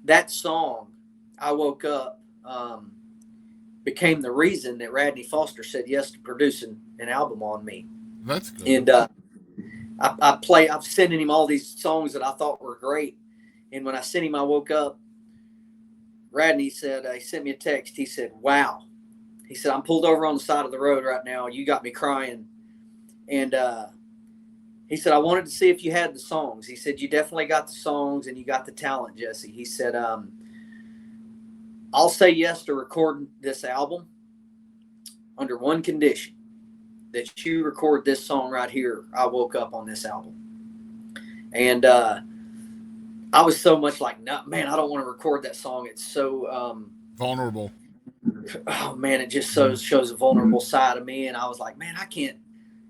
that song, I woke up, became the reason that Radney Foster said yes to producing an album on me. That's good. And I've sending him all these songs that I thought were great. And when I sent him, I woke up. Radney said, he sent me a text. He said, "Wow." He said, "I'm pulled over on the side of the road right now. You got me crying." And he said, "I wanted to see if you had the songs." He said, "You definitely got the songs and you got the talent, Jesse." He said, "I'll say yes to recording this album under one condition, that you record this song right here, I Woke Up, on this album." And I was so much like, "No, man, I don't want to record that song. It's so vulnerable." Oh man, it just shows a vulnerable side of me." And I was like, "Man, I can't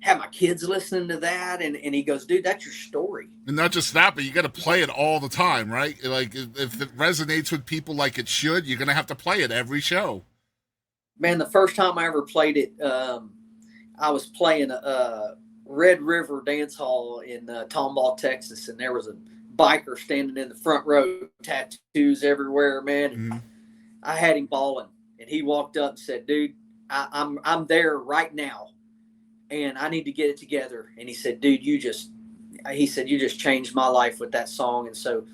have my kids listening to that." And he goes, "Dude, that's your story." And not just that, but you got to play it all the time, right? Like, if it resonates with people like it should, you're going to have to play it every show. Man, the first time I ever played it, I was playing a Red River Dance Hall in Tomball, Texas, and there was a biker standing in the front row, tattoos everywhere, man. And I had him bawling, and he walked up and said, "Dude, I'm there right now, and I need to get it together." And he said, "Dude, you just changed my life with that song." And so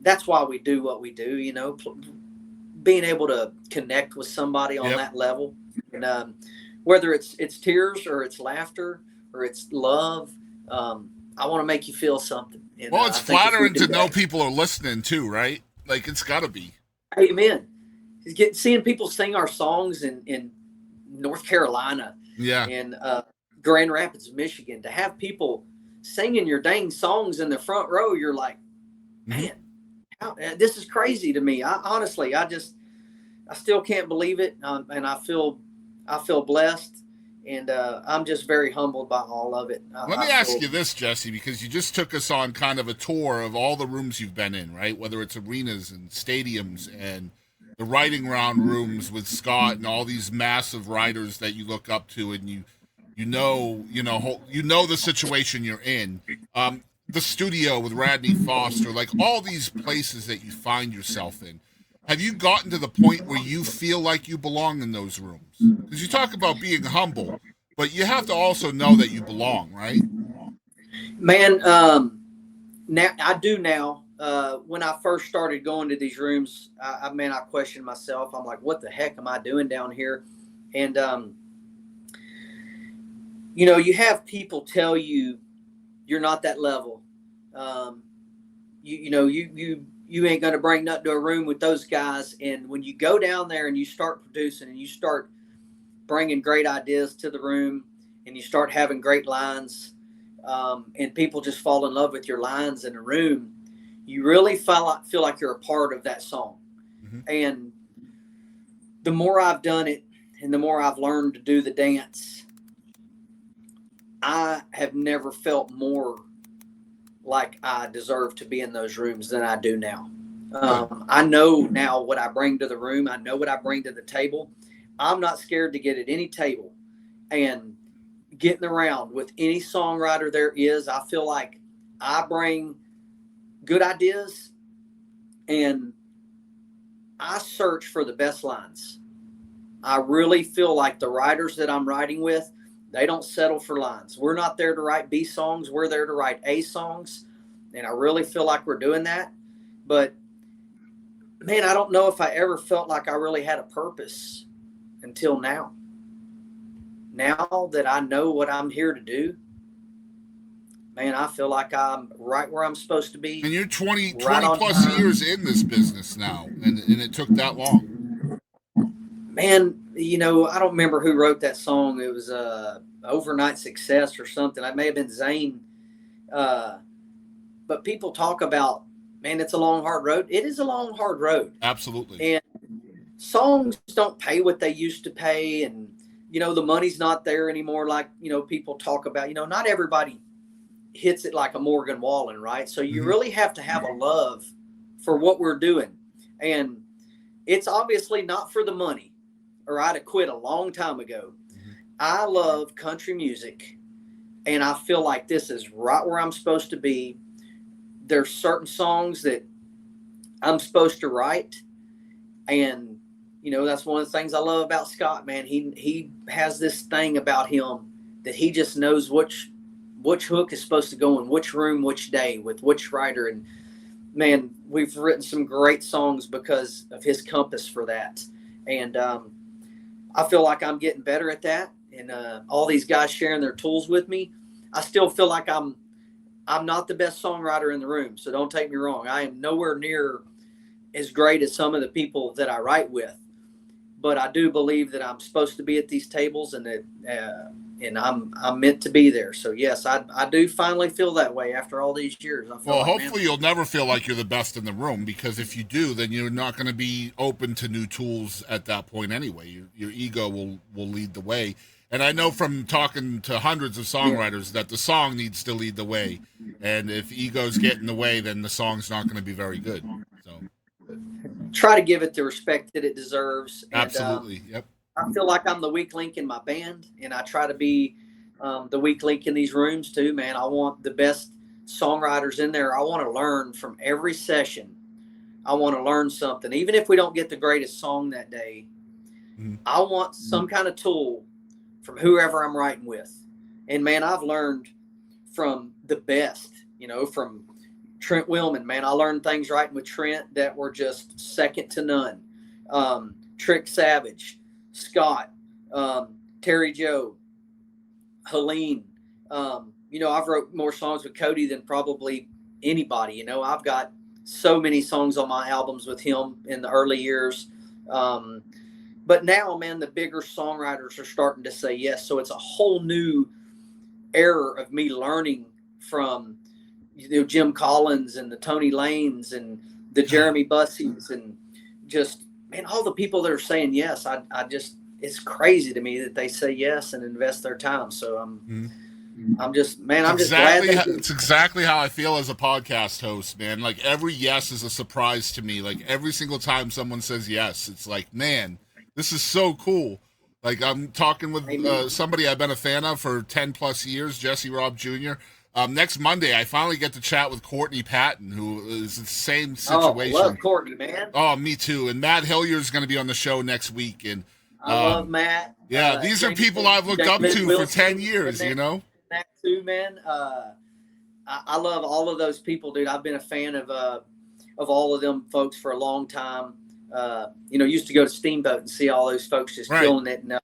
that's why we do what we do, you know, being able to connect with somebody on that level. And whether it's tears or it's laughter or it's love, I want to make you feel something. And, well, it's flattering to know people are listening too, right? Like, it's got to be. Amen. Seeing people sing our songs in North Carolina, in Grand Rapids, Michigan, to have people singing your dang songs in the front row, you're like, man, this is crazy to me. Honestly, I still can't believe it, and I feel blessed. And I'm just very humbled by all of it. Let me ask you this, Jesse, because you just took us on kind of a tour of all the rooms you've been in, right? Whether it's arenas and stadiums and the writing round rooms with Scott and all these massive writers that you look up to, and you know the situation you're in. The studio with Radney Foster, like all these places that you find yourself in. Have you gotten to the point where you feel like you belong in those rooms? Because you talk about being humble, but you have to also know that you belong, right? Man, now I do now. When I first started going to these rooms, I questioned myself. I'm like, what the heck am I doing down here? And, you have people tell you you're not that level. You ain't going to bring nothing to a room with those guys. And when you go down there and you start producing and you start bringing great ideas to the room and you start having great lines, and people just fall in love with your lines in a room, you really feel like you're a part of that song. And the more I've done it and the more I've learned to do the dance, I have never felt more like I deserve to be in those rooms than I do now. I know now what I bring to the room. I know what I bring to the table. I'm not scared to get at any table and getting around with any songwriter there is. I feel like I bring good ideas and I search for the best lines. I really feel like the writers that I'm writing with, they don't settle for lines. We're not there to write B songs. We're there to write A songs. And I really feel like we're doing that. But, man, I don't know if I ever felt like I really had a purpose until now. Now that I know what I'm here to do, man, I feel like I'm right where I'm supposed to be. And you're 20 plus years in this business now, and it took that long. Man, I don't remember who wrote that song. It was Overnight Success or something. It may have been Zane. But people talk about, man, it's a long, hard road. It is a long, hard road. Absolutely. And songs don't pay what they used to pay. And, the money's not there anymore. Like, people talk about, not everybody hits it like a Morgan Wallen, right? So you really have to have a love for what we're doing. And it's obviously not for the money, or I'd have quit a long time ago. I love country music, and I feel like this is right where I'm supposed to be. There's certain songs that I'm supposed to write. And, you know, that's one of the things I love about Scott, man. He has this thing about him that he just knows which hook is supposed to go in which room, which day, with which writer. And, man, we've written some great songs because of his compass for that. And I feel like I'm getting better at that. And all these guys sharing their tools with me, I still feel like I'm not the best songwriter in the room. So don't take me wrong. I am nowhere near as great as some of the people that I write with. But I do believe that I'm supposed to be at these tables, and that and I'm meant to be there. So yes, I do finally feel that way after all these years. I feel Well, like, hopefully you'll never feel like you're the best in the room, because if you do, then you're not going to be open to new tools at that point anyway. Your ego will lead the way. And I know from talking to hundreds of songwriters that the song needs to lead the way. And if egos get in the way, then the song's not going to be very good. So try to give it the respect that it deserves. And, absolutely. Yep. I feel like I'm the weak link in my band, and I try to be the weak link in these rooms too, man. I want the best songwriters in there. I want to learn from every session. I want to learn something. Even if we don't get the greatest song that day, I want some kind of tool from whoever I'm writing with. And, man, I've learned from the best, you know, from Trent Willmon, man. I learned things writing with Trent that were just second to none. Trick Savage, Scott, Terry Joe, Helene. You know, I've wrote more songs with Cody than probably anybody. You know, I've got so many songs on my albums with him in the early years. But now, man, the bigger songwriters are starting to say yes. So it's a whole new era of me learning from, you know, Jim Collins and the Tony Lanes and the Jeremy Bussies, and just, man, all the people that are saying yes. I just, it's crazy to me that they say yes and invest their time. So I'm just, man, I'm just glad. It's exactly how I feel as a podcast host, man. Like, every yes is a surprise to me. Like, every single time someone says yes, it's like, man, this is so cool. Like, I'm talking with somebody I've been a fan of for 10 plus years, Jesse Raub Jr. Next Monday, I finally get to chat with Courtney Patton, who is the same situation. Oh, I love Courtney, man. Oh, me too. And Matt Hilliard's going to be on the show next week. And I love Matt. Yeah, these are people I've looked up to for 10 years, you know? That too, man. I love all of those people, dude. I've been a fan of all of them folks for a long time. You know, used to go to Steamboat and see all those folks just killing it. And,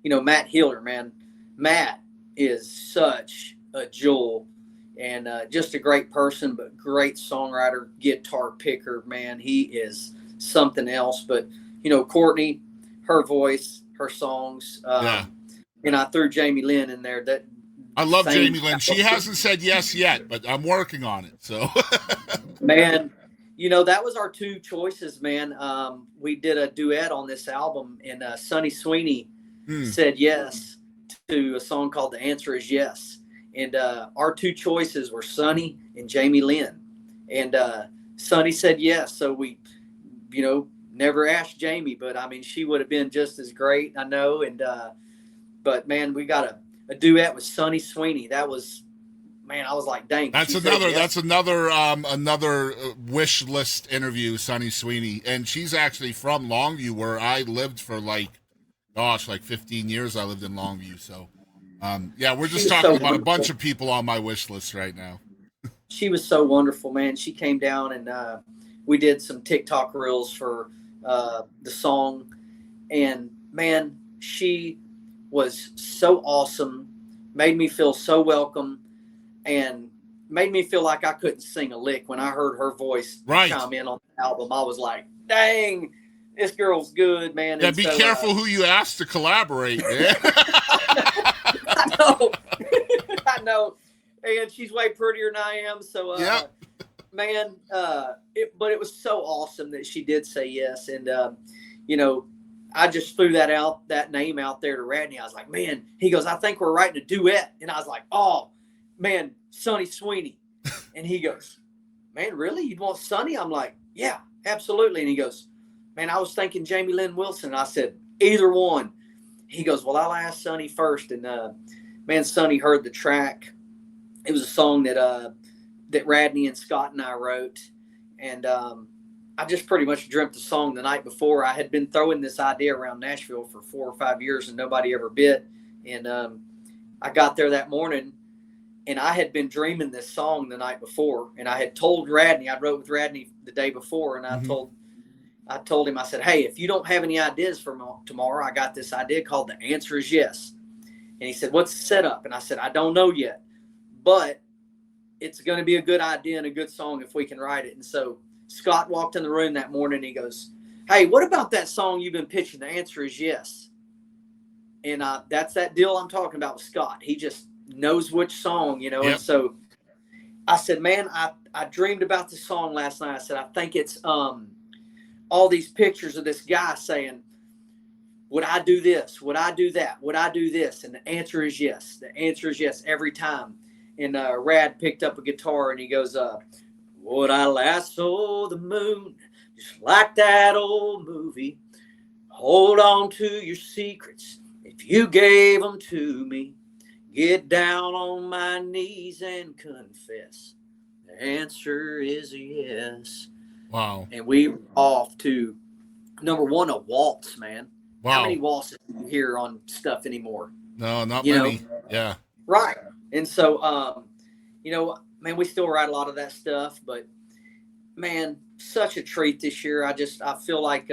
you know, Matt Hilliard, man. Matt is such a jewel, and just a great person, but great songwriter, guitar picker, man. He is something else. But, you know, Courtney, her voice, her songs, and I threw Jamie Lynn in there. That I love Jamie Lynn. She hasn't said yes yet, but I'm working on it. So, man, you know, that was our two choices, man. We did a duet on this album, and Sunny Sweeney said yes to a song called "The Answer Is Yes." And our two choices were Sunny and Jamie Lynn. And Sunny said yes. So we, you know, never asked Jamie, but I mean, she would have been just as great, I know. And but man, we got a duet with Sunny Sweeney. That was, man, I was like, dang. That's another wish list interview, Sunny Sweeney. And she's actually from Longview, where I lived for like 15 years. I lived in Longview. So yeah, we're just talking about a bunch of people on my wish list right now. She was so wonderful, man. She came down and we did some TikTok reels for the song. And, man, she was so awesome, made me feel so welcome, and made me feel like I couldn't sing a lick. When I heard her voice chime in on the album, I was like, dang, this girl's good, man. Yeah, and be careful who you ask to collaborate, man. I know. And she's way prettier than I am. So, man, but it was so awesome that she did say yes. And, you know, I just threw that name out there to Radney. I was like, man, he goes, I think we're writing a duet. And I was like, oh, man, Sunny Sweeney. And he goes, man, really? You'd want Sunny? I'm like, yeah, absolutely. And he goes, man, I was thinking Jamie Lynn Wilson. I said, either one. He goes, well, I'll ask Sunny first. And, man, Sunny heard the track. It was a song that Radney and Scott and I wrote. And I just pretty much dreamt the song the night before. I had been throwing this idea around Nashville for 4 or 5 years and nobody ever bit. And I got there that morning and I had been dreaming this song the night before. And I had told Radney, I wrote with Radney the day before, and I told him, I said, hey, if you don't have any ideas for tomorrow, I got this idea called The Answer Is Yes. And he said, what's the setup? And I said, I don't know yet, but it's going to be a good idea and a good song if we can write it. And so Scott walked in the room that morning and he goes, hey, what about that song you've been pitching? The Answer Is Yes. And that's that deal I'm talking about with Scott. He just knows which song, you know. Yep. And so I said, man, I dreamed about this song last night. I said, I think it's all these pictures of this guy saying, would I do this? Would I do that? Would I do this? And the answer is yes. The answer is yes every time. And Rad picked up a guitar and he goes, would I lasso the moon just like that old movie? Hold on to your secrets if you gave them to me. Get down on my knees and confess. The answer is yes. Wow. And we were off to number one, a waltz, man. Wow. How many waltzes do you hear on stuff anymore? No, not many. Yeah. Right. And so, you know, man, we still write a lot of that stuff, but man, such a treat this year. I feel like